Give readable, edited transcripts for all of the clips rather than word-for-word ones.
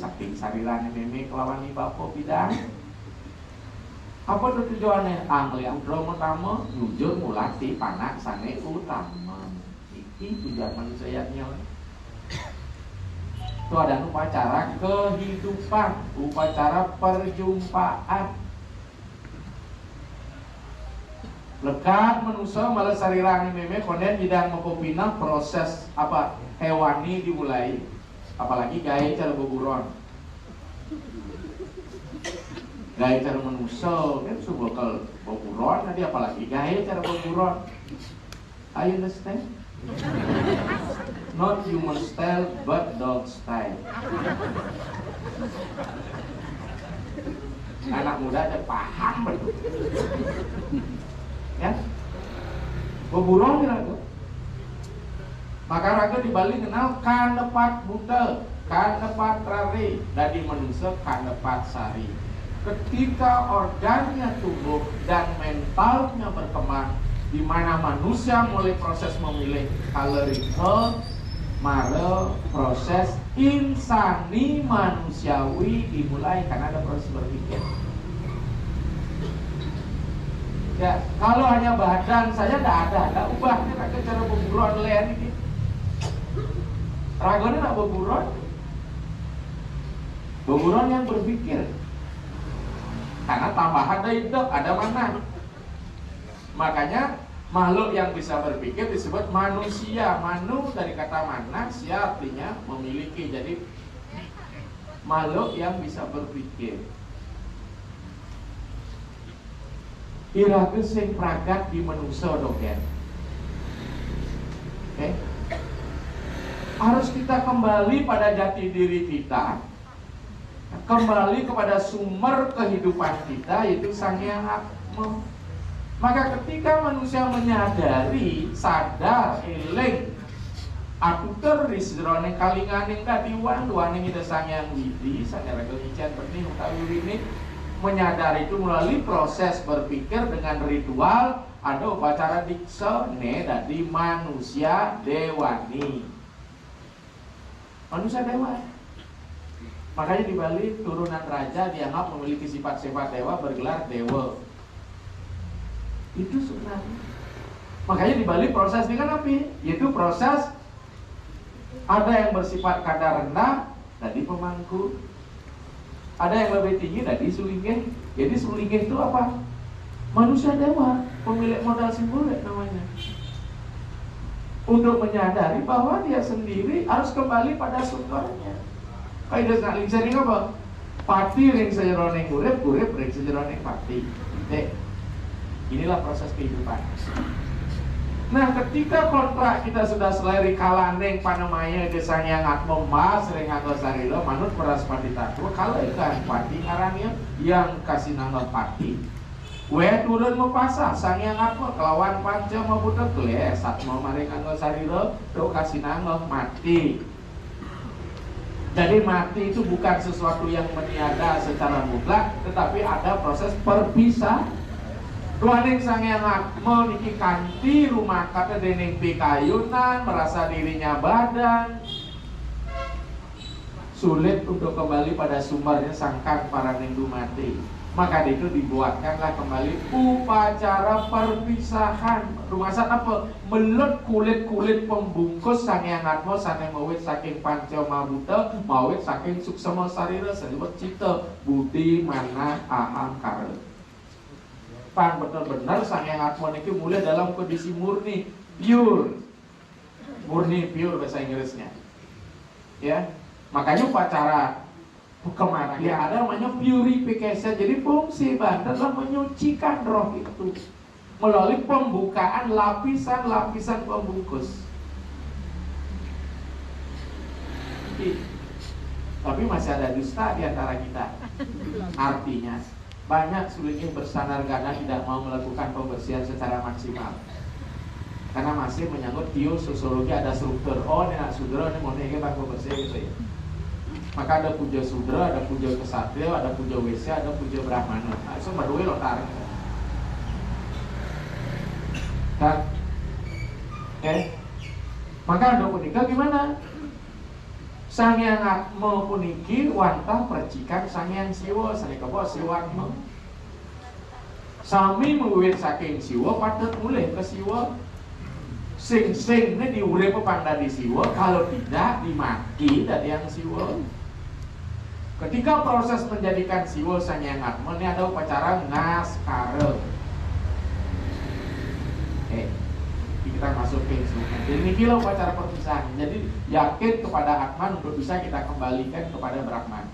saking sarirane meme kelawan ni bapo bidang. Apa tujuannya? Anglia udra utama nujur mulati panak sane utama. Iki tujuan manusianya. Itu ada upacara kehidupan, upacara perjumpaan. Lekat manusia malah sarirani meme konden bidang mengkopina proses apa hewani dimulai, apalagi gaya cara beburon, gaya cara manusia kan subuh kalau beburon nanti apalagi gaya cara beburon. I understand? Not human style but dog style. Anak muda ada paham betul. Ya, beburon raga. Maka raga di Bali kenal kanepat buta, kanepat rari, dan di manusia kanepat sari. Ketika organnya tumbuh dan mentalnya berkembang, di mana manusia mulai proses memilih kalerika, mare proses insani manusiawi dimulai karena ada proses berpikir. Ya, kalau hanya badan saja tidak ada ubahnya raga cara beburon leher ini. Raganya nak beburon yang berpikir. Karena tambahan dari hidup ada mana? Makanya makhluk yang bisa berpikir disebut manusia. Manu dari kata mana, sia artinya memiliki. Jadi makhluk yang bisa berpikir. Iraga sing pragat di manusia doken. Okay. Harus kita kembali pada jati diri kita, kembali kepada sumber kehidupan kita, yaitu Sang Hyang Atma. Maka ketika manusia menyadari, sadar, eling, aku teris jroning kalinganing kadiwan, duaning ida Sang Hyang Widi, sadar kengician benih utawi ini. Menyadari itu melalui proses berpikir dengan ritual, ada upacara diksa dari manusia dewani. Manusia dewa. Makanya di Bali turunan raja dianggap memiliki sifat-sifat dewa, bergelar dewa. Itu sebenarnya. Makanya di Bali proses ini kan apa? Yaitu proses ada yang bersifat kadar rendah, tadi pemangku. Ada yang lebih tinggi dari sulingeh. Jadi sulingeh itu apa? Manusia dewa, pemilik modal simbolik namanya. Untuk menyadari bahwa dia sendiri harus kembali pada sumbernya. Kayak nak ling sering apa? Pati ring sejeroning urip, urip ring sejeroning pati. Inilah proses kehidupan. Nah, ketika kontrak kita sudah selesai kalaneng panemaya Sang Hyang Atma mas ring anggo sarila manut peraspati tatu kalau ikan pati arannya yang kasih nama pati. We turun mepasa Sang Hyang Atma kelawan panca mabuta kles atma maring anggo sarila do kasih nama mati. Jadi mati itu bukan sesuatu yang meniada secara mutlak, tetapi ada proses perpisah. Duaning Sang Hyang Atma niki kanthi rumah kata dening pikayunan, merasa dirinya badan, sulit untuk kembali pada sumbernya sangkan para nindu mati. Maka itu dibuatkanlah kembali upacara perpisahan. Rumasan apa? Melut kulit-kulit pembungkus Sang Hyang Atma sane mawit saking panca mabuta, mawit saking suksema sarira disebut cita, budi, mana, aham, kara. Pan benar-benar Sang Hyang Atma niki mulai dalam kondisi murni, pure. Murni pure bahasa Inggrisnya. Ya. Makanya upacara kemana ya ada namanya purification. Jadi fungsi badan adalah menyucikan roh itu melalui pembukaan lapisan-lapisan pembungkus. Tapi masih ada dusta di antara kita. Artinya banyak sulingnya bersandar karena tidak mau melakukan pembersihan secara maksimal. Karena masih menyangkut biososiologi, ada struktur. Oh, ini nak sudra, ini mau nih kita pembersih gitu ya. Maka ada puja sudra, ada puja kesatria, ada puja wesya, ada puja brahmana. Nah, itu berdua lo tarik. Maka ada punika gimana? Sanghyang Atma puniki wantah percikan Sanghyang Siwa sanika bawa Siwatma. Sami wiwit saking Siwa patut mulih ke Siwa. Sing ini diurip pangdadi Siwa, kalau tidak dimaki dari yang Siwa. Ketika proses menjadikan Siwa Sanghyang Atma ini ada upacara ngaskara. Kita masuk ke instrumen. Jadi ini kira upacara perpisahan. Jadi yakin kepada Atman untuk bisa kita kembalikan kepada Brahman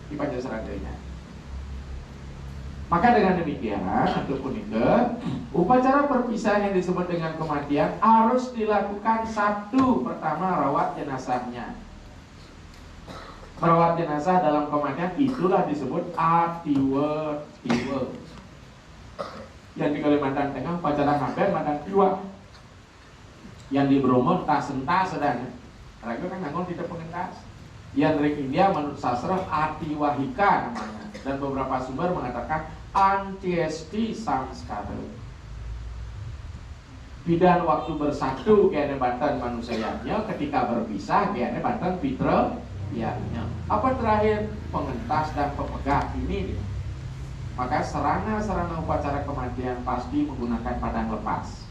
di Pancasaradanya. Maka dengan demikian, ataupun itu upacara perpisahan yang disebut dengan kematian harus dilakukan satu. Pertama, rawat jenazahnya. Merawat jenazah dalam kematian itulah disebut atiwa. Yang di Kalimantan Tengah upacara ngaben madang tiwa. Yang di Bromo tas-entas sedang mereka kan nganggon tidak pengentas. Yang dari India menurut sastra atiwahika namanya, dan beberapa sumber mengatakan antiesti samskara. Bidan waktu bersatu kayaknya bantan manusianya, ketika berpisah kayaknya bantan fitra ianya. Apa terakhir pengentas dan pepegah ini dia. Maka sarana upacara kematian pasti menggunakan padang lepas.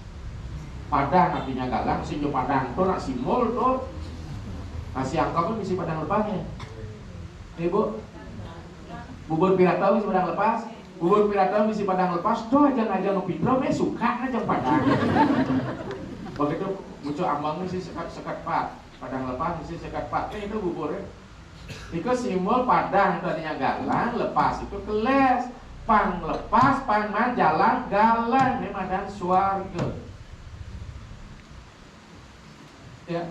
Padang artinya galang, sinjo padang tuh nak simbol tuh. Masih angka pun misi padang lepasnya. Ibu, bubur piratau misi padang lepas. Bubur piratau misi padang lepas. Tuh aja ngepitro, suka aja padang. Begitu muncul ambang misi sekat pak. Padang lepas misi sekat pak. Itu buburnya. Itu simbol padang itu artinya galang, lepas itu keles. Pang lepas, pang man jalan galang. Ini madan suarga. Ya,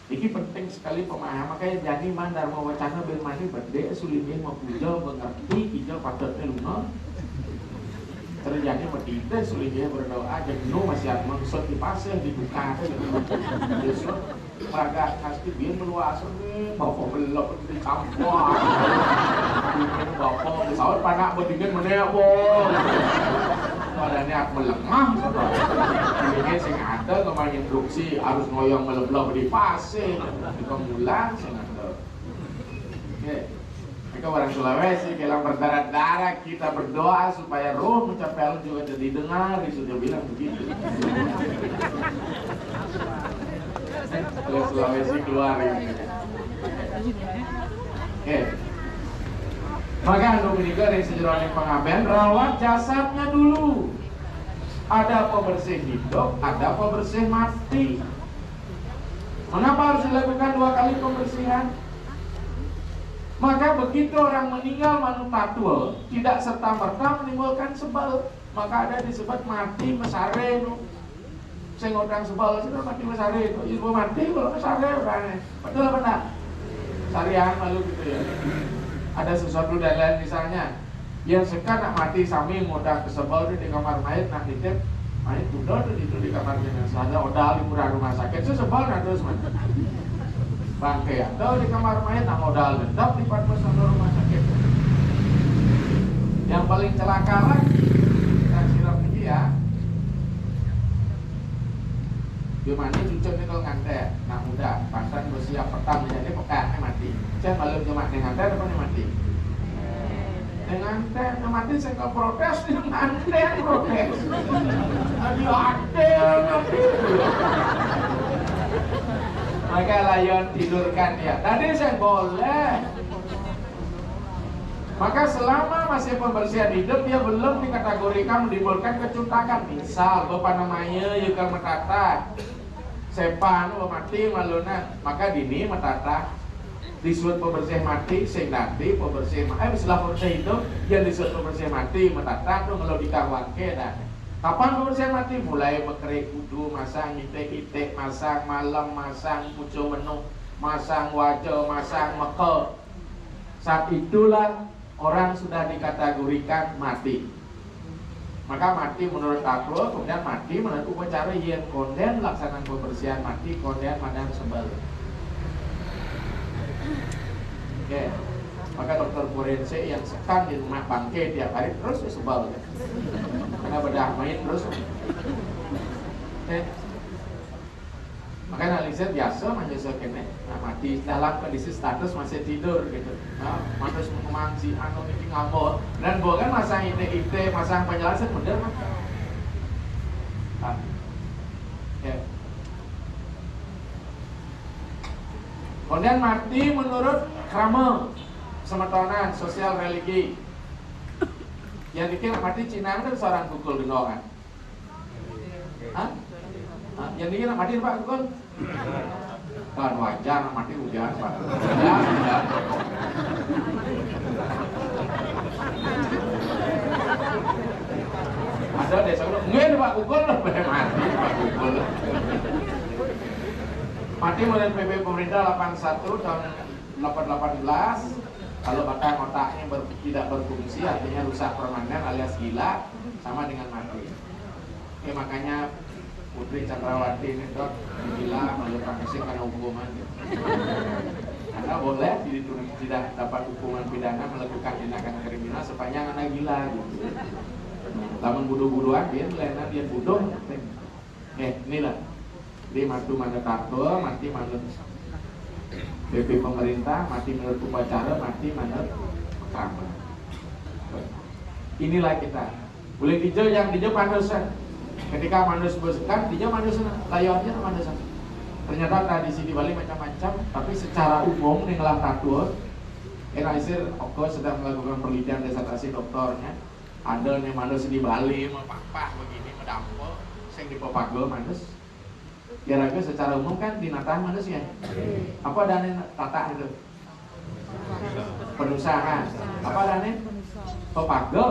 ini penting sekali pemahaman. Makanya jadi mandar mau wacana bermani berde sulimnya mau puja mengerti kita patutnya luno. Terjadi berita sulimnya berdoa jenuh masih ada maksud di pasir dibuka besok raga pasti biar meluas nih bapak belok di campur bikin bapak pesawat panak berdingin mana boh badannya aku melemah ini sing ada kemarin instruksi harus ngoyong melebloh di pasir di kemulan sing ada. Oke, mereka orang Sulawesi kalau berdarah-darah kita berdoa supaya roh mencapai Allah juga jadi dengar, sudah bilang begitu. Kalau Sulawesi keluar ini. Oke. Maka untuk menikah dari sejarah pengaben rawat jasadnya dulu. Ada pembersih hidup, ada pembersih mati. Mengapa harus dilakukan 2 kali pembersihan? Maka begitu orang meninggal manutatua tidak serta-merta menimbulkan sebal. Maka ada disebut mati mesare. Saya ngotang sebal sudah mati mesare itu. Ibu mati kalau mesare orangnya. Betul apa enggak? Sarian malu gitu ya. Ada sesuatu dan lain misalnya yang sekarang nak mati sami ngotang kesebal di kamar mayat nak ditip mayat udah tuh itu di kamar jenazah ada odal di rumah sakit sebal nak terus mana bangke atau di kamar mayat nak modal tetap di pasar rumah sakit. Yang paling celaka lagi kita siram ini ya gimana cucuk ini kalau ngantek nak muda pasang bersiap petang jadi pekatnya mati saya malam cuma ngantek apa mati ngantek mati saya nggak protes ngantek protes tadi ada maka layon tidurkan dia. Tadi saya boleh. Maka selama masih pembersihan hidup dia belum dikategorikan menimbulkan kecuntakan. Misal bapak namanya yukal metata, sepan mati maluna, maka dini metata disebut pembersih mati, sing nanti pembersih setelah pembersih hidup yang disebut pembersih mati metata tuh kalau dikawangke dah. Kapan pembersihan mati? Mulai bekerik kudu, masang itik-itik, masang malam, masang pucuk menu, masang wajah, masang meke. Saat itulah orang sudah dikategorikan mati. Maka mati menurut aku, kemudian mati menurut upacara yang konden laksanaan pembersihan mati, konden madang sebal. Oke. Maka dokter forensik yang sekan di rumah bangke tiap hari terus sebal ya. Karena bedah main terus. Maka Makanya Alisir biasa menyusul kene, mati dalam kondisi status masih tidur gitu. Manus mengemangsi anu ini ngamuk dan bukan masang ide-ide, masang penjelasan bener kan? Ya. Kemudian mati menurut krama semetonan sosial religi. Yang dikira mati Cina kan seorang kukul geno kan? Yang dikira mati Pak kukul? Kan wajar mati hujan Pak. Ya. Ada desa udah nggak Pak kukul mati Pak kukul. Mati mulai PP pemerintah 81 tahun 18. Kalau bahkan otaknya tidak berfungsi, artinya rusak permanen alias gila, sama dengan mati. Makanya Putri Chandrawati ini dok gila melupakan musik karena hukuman. Anda boleh tidak dapat hukuman pidana melakukan tindakan kriminal sepanjang Anda gila. Gitu. Lamun budu-buduan dia lainnya dia buduh. Inilah. Dia mati manut tato, mati manut BP pemerintah, mati menurut upacara, mati menurut krama. Inilah kita. Boleh dijauh yang dijauh manusia. Ketika manusia bersekat, dijauh manusia. Layarnya manusia. Ternyata tradisi di Bali macam-macam, tapi secara umum nih ngelah tatua. Alisir Oko sedang melakukan penelitian disertasi doktornya. Ada nih manusia di Bali mepapah begini medampo, sing dipepagel manusia. Kira-kira secara umum kan binatang manusia. Apa dana tata itu? Perusahaan. Apa dana? Pepagel.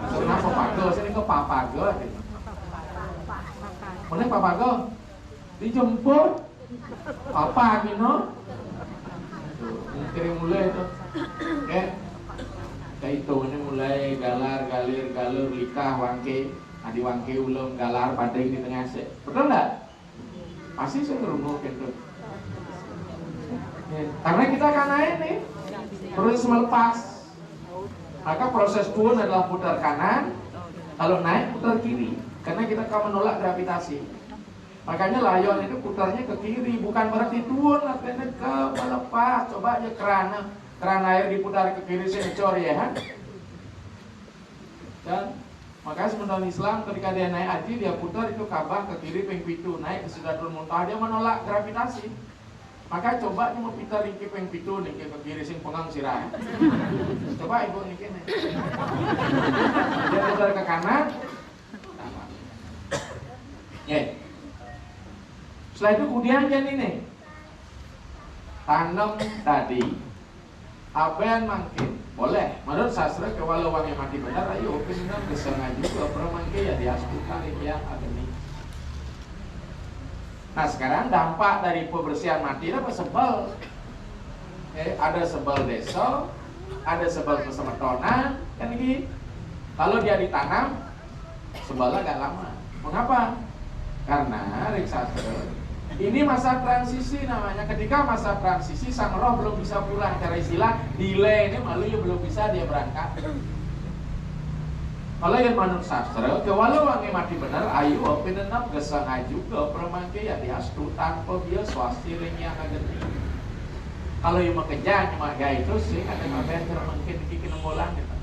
Sebenarnya pepagel, sini ke papagel. Mana papagel? Dijemput. Apa gino? Kirim mulai itu. Kayak itu ini mulai galir, likah, wangke, adi wangke ulum, galar, badai di tengah sih. Betul nggak? Pasti saya ngerumah gitu. Karena kita kan naik nih proses melepas. Maka proses turun adalah putar kanan, kalau naik putar kiri. Karena kita akan menolak gravitasi. Makanya layon itu putarnya ke kiri, bukan berarti turun, artinya ke melepas. Coba aja keran air diputar ke kiri secor ya kan? Dan makanya sementara Islam ketika dia naik haji dia putar itu Ka'bah ke kiri ping pitu, naik ke Sidratul Muntaha, dia menolak gravitasi. Maka coba mau putar niki ping pitu niki ke kiri sing pengang sirah. Coba ibu niki nih. Dia putar ke kanan. Setelah itu kemudian jadi nih tanam tadi apa yang makin boleh, menurut sastra kalau wangi mati benar, ayo benar kesengaja juga permangke ya diastukan yang ageni. Nah sekarang dampak dari pembersihan mati apa sebel? Ada sebel desa, ada sebel kesemetonan, kan ini. Kalau dia ditanam, sebelnya agak lama. Mengapa? Karena Rik Sastra ini masa transisi namanya. Ketika masa transisi sang roh belum bisa pulang, cara istilah delay ini malu ya belum bisa dia berangkat. Kalau yang menurut sastra, walau wangi mati benar, ayu penenap gesang juga permangke ya diastu tanpa dia swasti ringnya ageni. Kalau yang mau kejar cuma gaya itu sih ada ngapain mungkin bikin bolang gitu.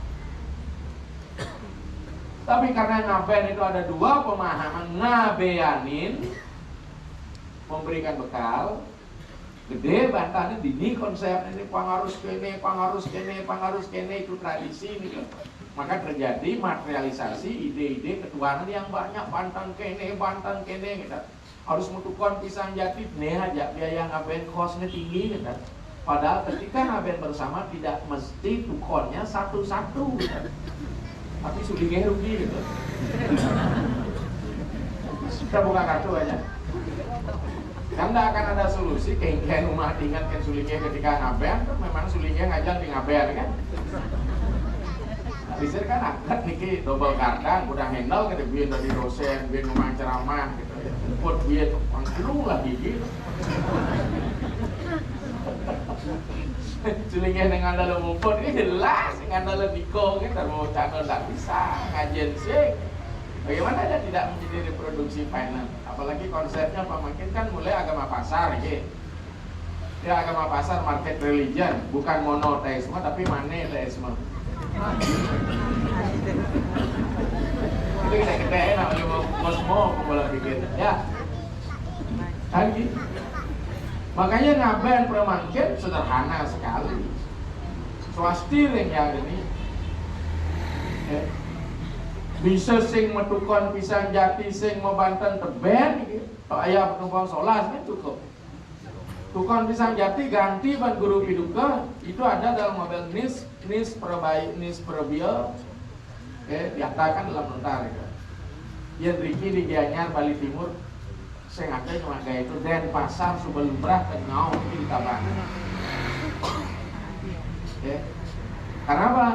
Tapi karena ngapain itu ada dua pemahaman, ngabeanin memberikan bekal gede bantahannya dini konsep ini pangarus kene itu tradisi ini loh. Maka terjadi materialisasi ide-ide ketuhanan yang banyak bantan kene gitu. Harus mutukon pisang jati nih aja biaya ngapain kosnya tinggi gitu. Padahal ketika ngapain bersama tidak mesti tukonnya satu-satu gitu. Tapi sulingnya rugi gitu. Kita buka kartu aja. Kan tidak akan ada solusi kayak rumah tinggal kan sulingnya ketika ngabean kan memang sulingnya ngajak di ngabean kan. Bisa kan angkat niki double kardang udah handle ke biar dari dosen biar ngomong ceramah gitu ya. Buat biar angklu lagi gitu. Sulingnya dengan dalam mumpun ini jelas dengan dalam niko kan dan mau channel tak bisa ngajen sih. Bagaimana dia tidak menjadi reproduksi final? Apalagi konsepnya pemakin kan mulai agama pasar, gitu. Ya agama pasar, market religion, bukan monoteisme tapi maneteisme. Itu kita enak mau semua pembalap pikir, ya. Kan gitu. Makanya ngaben permangkin sederhana sekali. Swastir yang ini. Ya. Bisa sing metukon pisang jati sing membanten teben gitu. Kalau ayah penumpang solas kan cukup. Tukon pisang jati ganti ban guru piduka itu ada dalam mobil nis perbio. Diatakan dalam lontar gitu. Ya Riki di Gianyar Bali Timur saya ngakai cuma kayak itu dan pasar Subelumrah Tengau di Tabanan. Karena apa?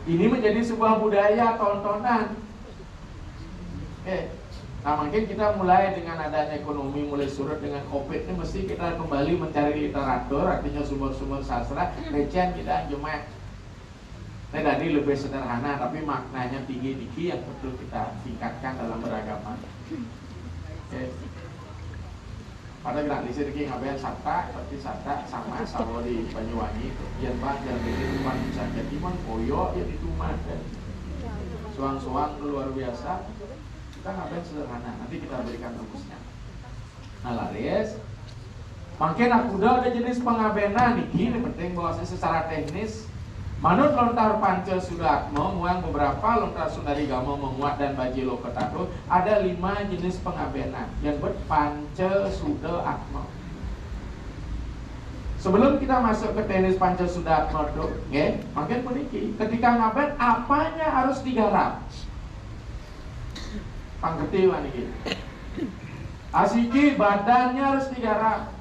Ini menjadi sebuah budaya tontonan. Nah mungkin kita mulai dengan adanya ekonomi mulai surut dengan COVID ini mesti kita kembali mencari literatur, artinya sumber-sumber sastra. Recehan kita cuma ini tadi lebih sederhana tapi maknanya tinggi yang perlu kita tingkatkan dalam beragama. Pada gerak lisi lagi ngapain sata, seperti sata sama sawo di Banyuwangi. Yang bang yang dari rumah bisa jadi man koyo ya di rumah kan. Suang-suang luar biasa. Kita ngapain sederhana. Nanti kita berikan rumusnya. Nah laris. Makin aku udah ada jenis pengabenan nih. Ini penting bahwasanya secara teknis. Manut lontar panca sudatmo muang beberapa lontar sundari gamo memuat dan bajilo ketatu ada 5 jenis pengabenan yang berpanca sudatmo. Sebelum kita masuk ke teknis panca sudatmo tuh, makin peniki. Ketika ngaben apanya harus digarap? Panggeti waniki. Asiki badannya harus digarap.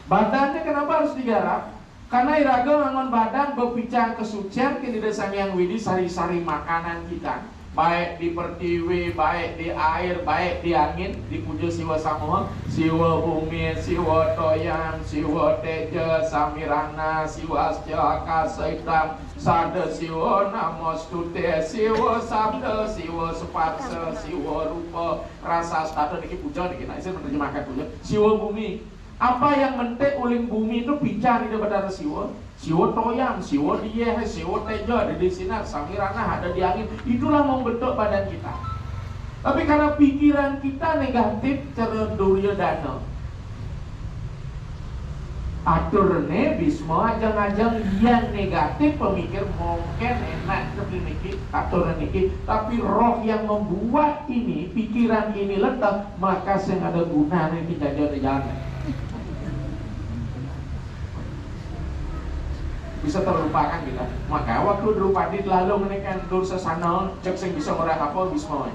Badannya kenapa harus digarap? Karena iraga ngangon badan berbicara kesucian kini desang yang widi sari-sari makanan kita. Baik di pertiwi, baik di air, baik di angin, dipuja siwa samoa, siwa bumi, siwa toyan, siwa teja, samirana, siwa asjaka, saitam, sada siwa namostute, siwa sabda, siwa sepaksa, siwa rupa, rasa stata, niki puja, niki naisir menerjemahkan puja, siwa bumi. Apa yang mentek uling bumi itu bicara di badan siwa toyang, siwa dieh, siwa tejo ada di sinar, samirana ada di angin. Itulah membentuk badan kita. Tapi karena pikiran kita negatif, cerendurya dana. Aturne bisma ajang-ajang yang negatif pemikir mungkin enak sedikit atur niki, tapi roh yang membuat ini pikiran ini letak maka sing ada gunanya kita jalan. Bisa terlupakan kita. Maka waktu Drupadi lalu menekan dur sesana cek sing bisa ora apa Bisma.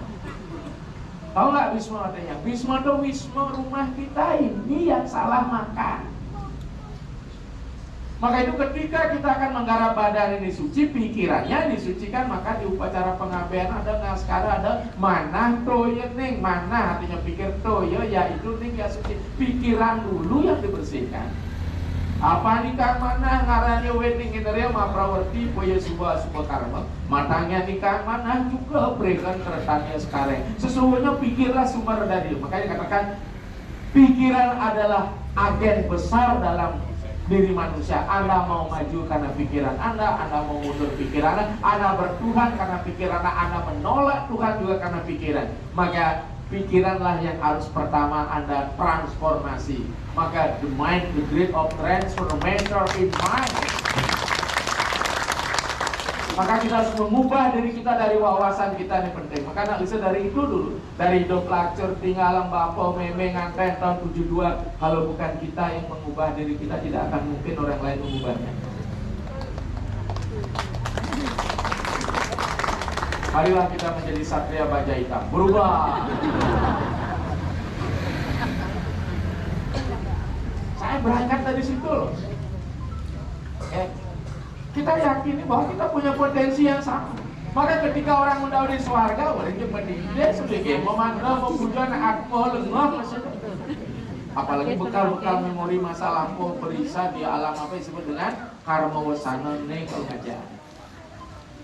Tahu nggak Bisma artinya? Bisma itu wisma rumah kita ini yang salah makan. Maka itu ketika kita akan menggarap badan ini suci, pikirannya disucikan, maka di upacara pengabean ada naskara, ada manah toya ning. Manah artinya pikir toya yaitu ning ya suci. Pikiran dulu yang dibersihkan. Apa nikah mana ngaranya wedding interia ma prawerti poya suba karma matanya nikah mana juga berikan keretanya sekarang. Sesungguhnya pikirlah sumber dari itu. Makanya dikatakan pikiran adalah agen besar dalam diri manusia. Anda mau maju karena pikiran Anda mau mundur pikiran Anda bertuhan karena pikiran Anda menolak Tuhan juga karena pikiran. Maka pikiranlah yang harus pertama Anda transformasi. Maka the mind, the great of transformation in mind. Maka kita harus mengubah diri kita dari wawasan kita ini penting. Maka nak bisa dari itu dulu. Dari hidup lacur tinggalan bapak meme nganten tahun 72. Kalau bukan kita yang mengubah diri kita, tidak akan mungkin orang lain mengubahnya. Marilah kita menjadi satria baja hitam. Berubah. Saya berangkat dari situ loh. Kita yakini bahwa kita punya potensi yang sama. Maka ketika orang udah di swarga, boleh jumpa dia sebagai memandang, memuja, akmo, lengah, maksudnya. Apalagi bekal-bekal memori masa lampau perisa di alam apa disebut dengan karma wasana nih kalau ngajak.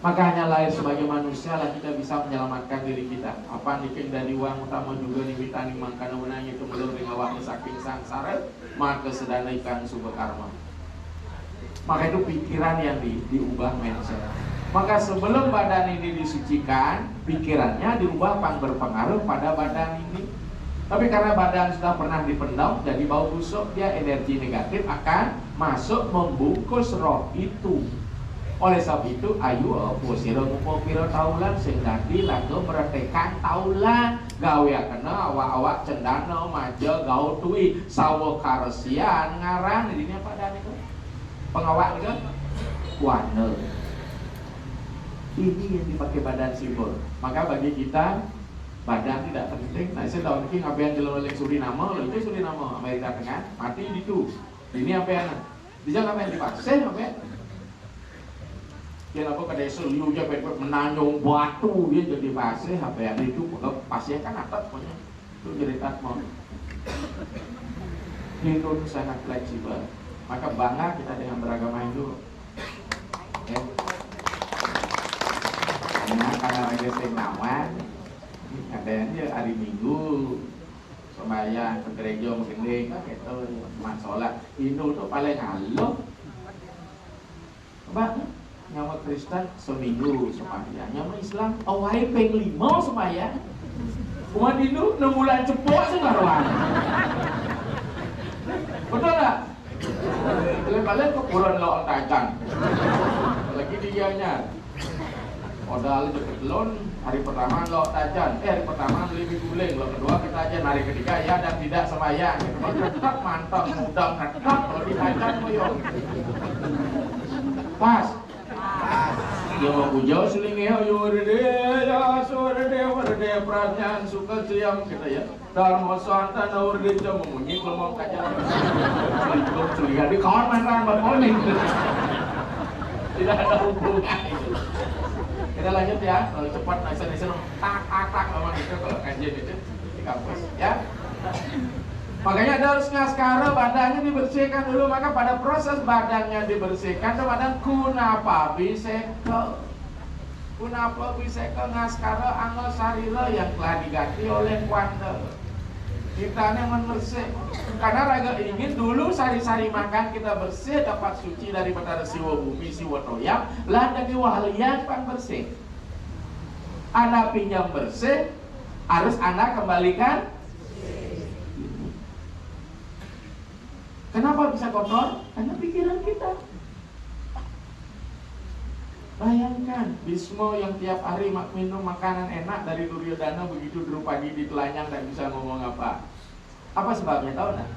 Maka hanya lahir sebagai manusia lah kita bisa menyelamatkan diri kita. Apa niking dari uang utama juga nih mitani mangkana menang itu melur dengan waktu saking sangsara, maka sedana ikan subah karma. Maka itu pikiran yang diubah mindset. Maka sebelum badan ini disucikan, pikirannya diubah berpengaruh pada badan ini. Tapi karena badan sudah pernah dipendam, jadi bau busuk, dia energi negatif akan masuk membungkus roh itu. Oleh sebab itu, ayo posiro ngumpul piro taulan sing dadi lagu meretekan taulan gawe kena awak-awak cendana maja gaul tui sawo karesian ngarang ini apa dan itu pengawak itu warna. Ini yang dipakai badan simbol. Maka bagi kita badan tidak penting. Nah, saya tahu ini apa yang dilakukan Suriname, itu Suriname Amerika Tengah mati itu. Ini apa yang di sana apa yang dipaksa apa ya? Dia apa ke desa liu dia menanyong batu dia jadi pasir apa yang itu pasir kan atas punya itu jadi tatmo. Hindu sangat fleksibel. Maka bangga kita dengan beragama Hindu. Ya. Karena lagi nawan, katanya hari Minggu sembahyang ke gereja mungkin kan gitu, cuma sholat. Hindu tuh paling halus. Coba nyawa Kristen seminggu sembahyang, nyawa Islam awalnya peng 5 sembahyang. Umat Hindu 6 bulan cepok sekarang. Betul tak? Kalian kekurangan lo tajan. Lagi dianya. Modal deket lon hari pertama lo tajan, hari pertama beli guling, lo kedua kita tajan, hari ketiga ya dan tidak sembahyang. Tetap mantap, mudah tetap kalau ditajan moyong. Pas. Yo puja selinge yo rede ya sore de pranyan suka siam kita ya. Dharma santa naurde jam munyi kelomong kaca. Kalau curiga di kawan mantan berpoling. Tidak ada hubungan itu. Kita lanjut ya, kalau cepat nasi tak memang itu kalau kajian itu di kampus ya. Makanya ada harusnya sekarang badannya dibersihkan dulu. Maka pada proses badannya dibersihkan, badan kunapa bisekel ngaskara angel sarila yang telah diganti oleh kuanda. Kita mebersih karena raga ingin dulu sari-sari makan kita bersih dapat suci daripada siwa bumi siwa toyam lah jadi wahlian pan bersih. Anda pinjam bersih harus Anda kembalikan. Kenapa bisa kotor? Karena pikiran kita. Bayangkan Bisma yang tiap hari minum makanan enak dari Duryodhana, begitu Drupadi ditelanjang dan bisa ngomong apa. Apa sebabnya tahu tak?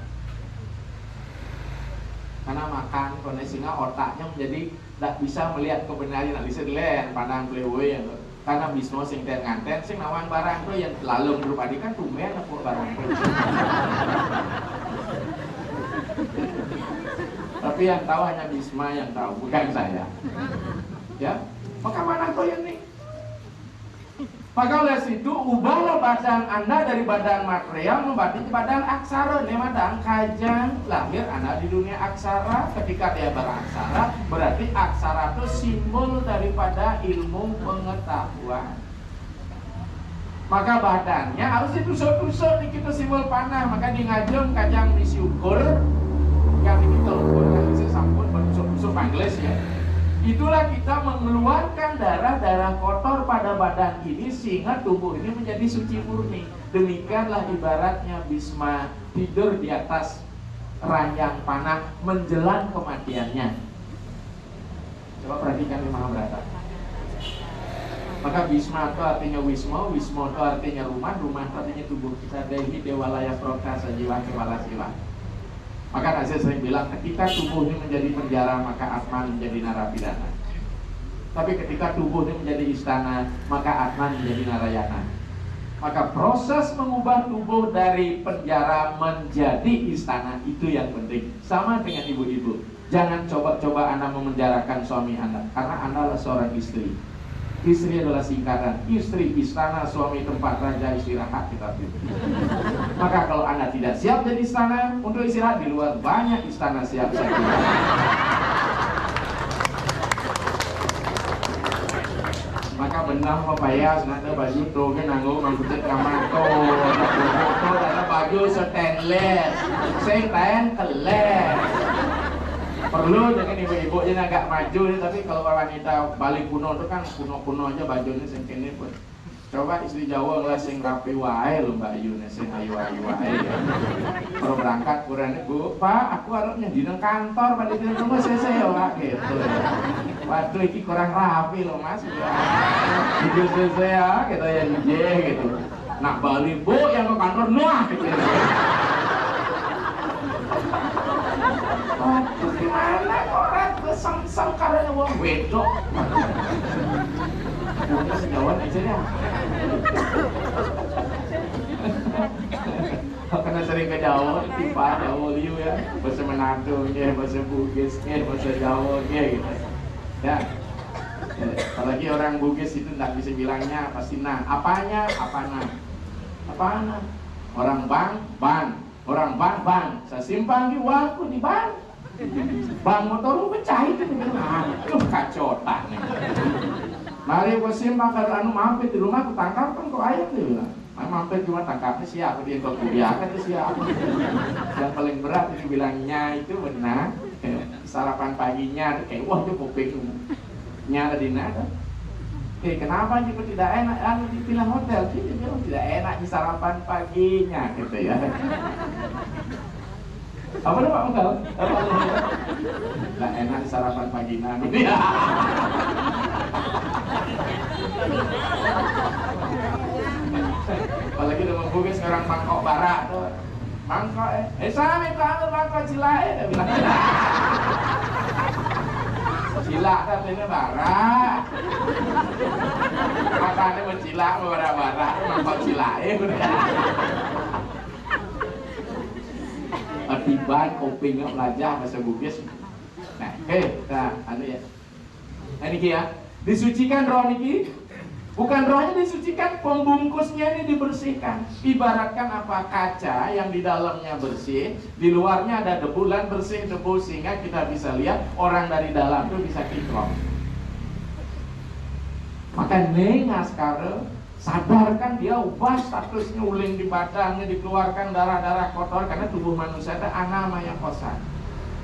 Karena makan kondisinya otaknya menjadi tidak bisa melihat kebenaran, tidak bisa dilihat pandang plewe ya. Karena Bisma sing ten nganten sing nawang barang tuh yang lalu Drupadi kan tumben apa barang tuh. Tapi yang tahu hanya Bisma yang tahu, bukan saya. Ya, maka mana kau yang nih? Maka oleh situ ubahlah badan Anda dari badan material menjadi badan aksara. Ini badan kajang lahir Anda di dunia aksara. Ketika dia beraksara, berarti aksara itu simbol daripada ilmu pengetahuan. Maka badannya harus ditusuk-tusuk di kita simbol panah. Maka di ngajeng kajang misi ukur yang ini telukur yang bisa sampun bertusuk-tusuk Inggris ya. Itulah kita mengeluarkan darah-darah kotor pada badan ini sehingga tubuh ini menjadi suci murni. Demikianlah ibaratnya Bisma tidur di atas ranjang panah menjelang kematiannya. Coba perhatikan di Mahabharata. Maka Bisma itu artinya Wisma, Wisma itu artinya rumah, rumah itu artinya tubuh kita. Dehi dewalaya prokasa jiwa kewala jiwa. Maka Nasir sering bilang ketika tubuh ini menjadi penjara maka Atman menjadi narapidana. Tapi ketika tubuh ini menjadi istana maka Atman menjadi narayana. Maka proses mengubah tubuh dari penjara menjadi istana itu yang penting. Sama dengan ibu-ibu. Jangan coba-coba Anda memenjarakan suami Anda karena Anda adalah seorang istri. Istri adalah singkatan, istri istana, suami tempat raja istirahat kita pilih. Maka kalau Anda tidak siap jadi istana untuk istirahat di luar banyak istana siap. tengah papaya senada baju tuh kan nanggung mangkutet kamato foto ada baju stainless seten keles perlu dengan ibu-ibu yang agak maju tapi kalau wanita balik kuno itu kan kuno-kuno aja bajunya sengkene pun coba istri Jawa ngelas sing rapi wae lho Mbak Ayu sing ayu-ayu wae ya kalau berangkat kurang Bu Pak aku harapnya di kantor balik di rumah saya ya Pak gitu waduh ini kurang rapi loh Mas gitu saya gitu ya gitu nak balik Bu yang ke kantor nah gitu waduh gimana kok rata sang karena wong wedok punya sejauhan aja ya karena sering ke Jawa tiba Jawa liu ya bahasa Manado ya bahasa Bugis ya bahasa Jawa ya gitu ya apalagi orang Bugis itu tidak bisa bilangnya pasti nah apanya apana orang ban orang ban saya simpang di uangku di ban motor lu pecah itu dengan lu kacau tak nih mari gua simpang kalau anu mampir di rumah aku tangkap kan kok ayam dia bilang mampir cuma tangkapnya siapa dia kok kuliahkan itu siapa yang paling berat itu bilangnya itu benar sarapan paginya kayak wah itu kupingnya ada di nada kenapa juga tidak enak anu dipilih hotel dia bilang tidak enak di sarapan paginya gitu ya apa nih Pak Menggal? Nah enak di sarapan pagi nanti apalagi udah membuka sekarang mangkok barak tuh mangkok sami banget mangkok cilae dia bilang cilak katanya barak makanya mencilak barak mangkok cilae tiban koping belajar bahasa Bugis. Nah, nah, anu ya. Ini ya, disucikan roh niki. Bukan rohnya disucikan, pembungkusnya ini dibersihkan. Ibaratkan apa kaca yang di dalamnya bersih, di luarnya ada debu dan bersih debu sehingga kita bisa lihat orang dari dalam itu bisa kitlok. Maka nengas sekarang sadarkan dia ubah statusnya uling di badannya dikeluarkan darah-darah kotor karena tubuh manusia itu anamaya kosa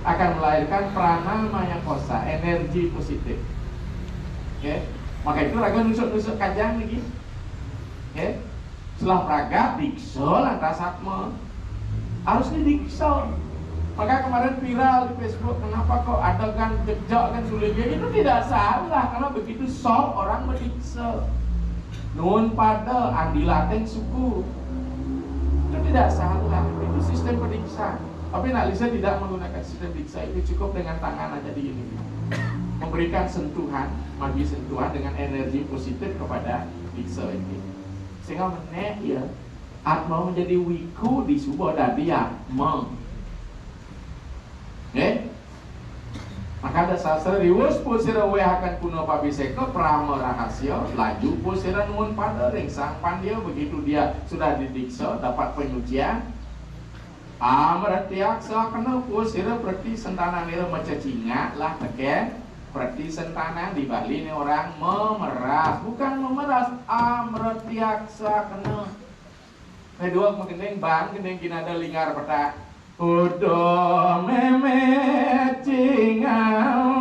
akan melahirkan pranamaya kosa energi positif. Maka itu raga nusuk-nusuk kajang lagi. Setelah praga diksel lantas satma harusnya diksel. Maka kemarin viral di Facebook kenapa kok adegan jejak kan sulingnya itu tidak salah karena begitu sok orang mendiksel. Nun pada andi lateng suku itu tidak salah, itu sistem pediksa. Tapi Nalisa tidak menggunakan sistem pediksa itu cukup dengan tangan aja di ini, memberikan sentuhan, magi sentuhan dengan energi positif kepada diksa ini, sehingga menek ya atma menjadi wiku di subuh dadi atma. Maka ada sastra riwus pusira wehakan kuno pabiseko prama rahasia laju pusira nuwun pada ring sang pandia begitu dia sudah didiksa dapat penyucian amratiaksa kena pusira berarti sentana nira mencacingat lah teken berarti sentana di Bali ini orang memeras bukan memeras amratiaksa kena kedua mungkin bang gendeng kinada lingar peta udah memet cingat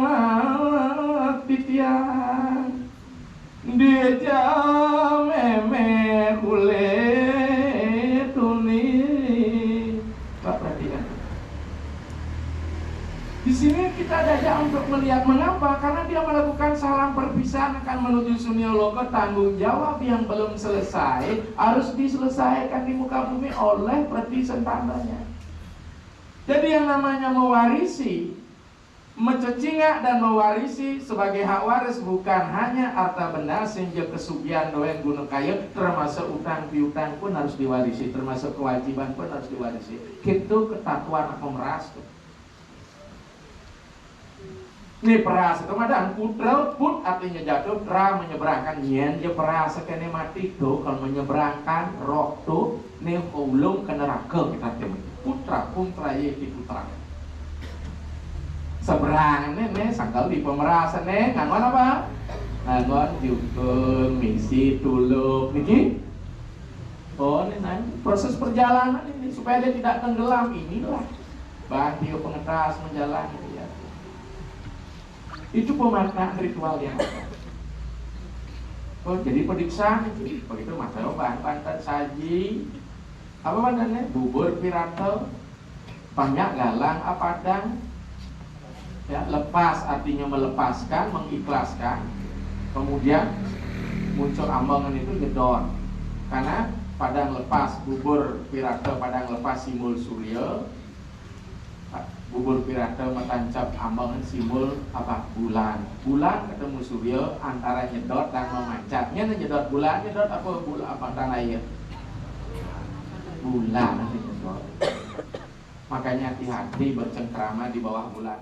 titian dia memet kulit tuni. Pak perhatikan. Di sini kita diajak untuk melihat mengapa karena dia melakukan salam perpisahan akan menuju Sunyoloka tanggung jawab yang belum selesai harus diselesaikan di muka bumi oleh preti sentananya. Jadi yang namanya mewarisi, mencecingak dan mewarisi sebagai hak waris bukan hanya harta benda sehingga kesugihan doang guna kaya, termasuk utang piutang pun harus diwarisi, termasuk kewajiban pun harus diwarisi. Itu ketatuan pemeras tuh. Ini peras itu madan putra put artinya jatuh, tra menyeberangkan nyen dia peras sekene mati tuh kalau menyeberangkan roh tuh nih ulung ke neraka kita temu. Putra yaitu putra seberang nih sangkal di pemerasan nih nganggon apa Angon juga misi tuluk niki. Oh, ini proses perjalanan ini supaya dia tidak tenggelam, inilah Bantio pengetas menjalani ya. Itu pemaknaan ritual yang ada. Oh, jadi pediksaan itu. Begitu Mas bahan saji. Apa bahannya? Bubur piratel, banyak galang apadang. Ya, lepas artinya melepaskan, mengikhlaskan. Kemudian muncul ambangan itu gedor. Karena padang lepas bubur piratel, padang lepas simbol surya. Bubur piratel matancap ambangan simbol apa? Bulan. Bulan ketemu surya antara nyedot dan memanjatnya. Nyedot bulan, nyedot apa? Bulan apa tanah air? Bulan. Makanya hati-hati bercengkrama di bawah bulan.